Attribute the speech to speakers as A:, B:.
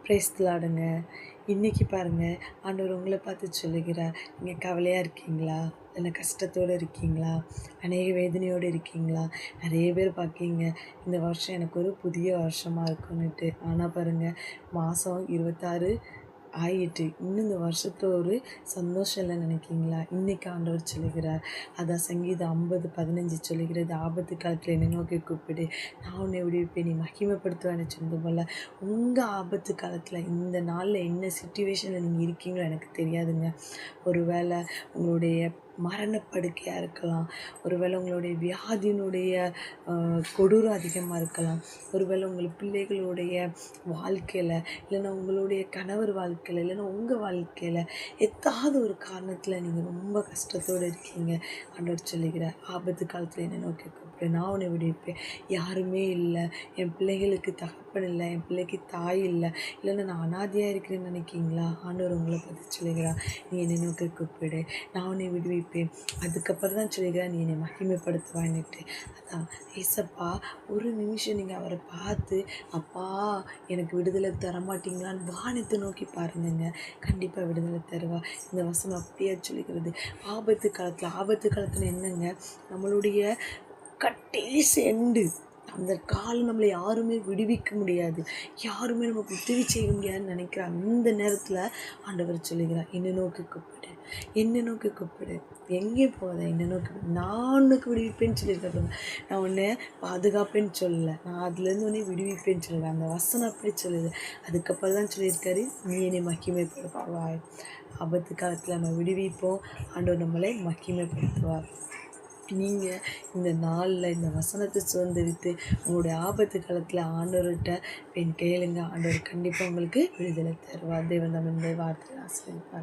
A: Praise the லார்டுங்க. இன்றைக்கி பாருங்கள், ஆண்டவர் உங்களை பார்த்து சொல்லுகிறார், நீங்கள் கவலையாக இருக்கீங்களா? இல்லை கஷ்டத்தோடு இருக்கீங்களா? அநேக வேதனையோடு இருக்கீங்களா? நிறைய பேர் பார்க்கீங்க, இந்த வருஷம் எனக்கு ஒரு புதிய வருஷமாக இருக்குன்னுட்டு. ஆனால் பாருங்கள், மாதம் 26 ஆயிட்டு, இன்னும் இந்த வருஷத்தில் ஒரு சந்தோஷம் இல்லை நினைக்கிங்களா? இன்றைக்கி ஆண்டவர் சொல்லுகிறார், அதான் சங்கீதம் 50:15 சொல்லுகிறது, ஆபத்து காலத்தில் என்னை நோக்கி கூப்பிடு, நான் உன்னை விடுவிப்பேன், நீ மகிமைப்படுத்துவேன்னு சொன்னது போல் உங்கள் ஆபத்து காலத்தில் இந்த நாளில் என்ன சுச்சுவேஷனில் நீங்கள் இருக்கீங்களோ எனக்கு தெரியாதுங்க. ஒரு வேளை உங்களுடைய மரணப்படுக்கையாக இருக்கலாம், ஒருவேளை உங்களுடைய வியாதியினுடைய கொடூரம் அதிகமாக இருக்கலாம், ஒருவேளை உங்கள் பிள்ளைகளுடைய வாழ்க்கையில், இல்லைன்னா உங்களுடைய கணவர் வாழ்க்கையில், இல்லைன்னா உங்கள் வாழ்க்கையில் ஏதாவது ஒரு காரணத்தில் நீங்கள் ரொம்ப கஷ்டத்தோடு இருக்கீங்க. ஆண்டவர் சொல்லுகிறார், ஆபத்து காலத்தில் என்னை நோக்கி கூப்பிடு, நான் உன்னை விடுவிப்பேன். யாருமே இல்லை, என் பிள்ளைகளுக்கு தகப்பன் இல்லை, என் பிள்ளைக்கு தாய் இல்லை, இல்லைன்னா நான் அனாதையாக இருக்கிறேன்னு நினைக்கிங்களா? ஆண்டவர் உங்களை பற்றி சொல்லுகிறார், நீ என்னை நோக்கி கூப்பிடு, நான் உன்னை விடுவிப்பேன். அதுக்கப்புறம் தான் சொல்லுகிறார், நீ என்னை மகிமைப்படுத்துவான்னுட்டு. அதான் ஏசப்பா, ஒரு நிமிஷம் நீங்கள் அவரை பார்த்து, அப்பா எனக்கு விடுதலை தரமாட்டீங்களான்னு வானத்தை நோக்கி பாருங்கங்க, கண்டிப்பாக விடுதலை தருவா. இந்த வசனம் அப்படியே சொல்லுகிறது, ஆபத்து காலத்தில் என்னங்க, நம்மளுடைய கடைசி எண்டு, அந்த காலம் நம்மளை யாருமே விடுவிக்க முடியாது, யாருமே நமக்கு உதவி செய்ய முடியாதுன்னு நினைக்கிற அந்த நேரத்தில் ஆண்டவர் சொல்லுகிறார், என்னை நோக்கி கூப்பிடு, என்னை நோக்கி கூப்பிடு, எங்கே போகாத, என்னை நோக்கி, நான் உனக்கு விடுவிப்பேன்னு சொல்லியிருக்கேன். நான் உன்னை பாதுகாப்பேன்னு சொல்லலை, நான் அதுலேருந்து உன்னை விடுவிப்பேன்னு சொல்லுவேன். அந்த வசனம் அப்படி சொல்லுது. அதுக்கப்புறம் தான் சொல்லியிருக்காரு, நீ என்னை மகிமைப்படுத்துவாய். ஆபத்து காலத்தில் நம்ம விடுவிப்போம், ஆண்டவர் நம்மளை மகிமைப்படுத்துவார். நீங்கள் இந்த நாளில் இந்த வசனத்தை சுதந்திரித்து உங்களுடைய ஆபத்து காலத்தில் ஆண்டவர்கிட்ட பெண் கேளுங்க, ஆண்டவர் கண்டிப்பாக உங்களுக்கு விடுதலை தருவார். தேவன் நம்ம இந்த வார்த்தையை ஆசீர்வதிப்பார்.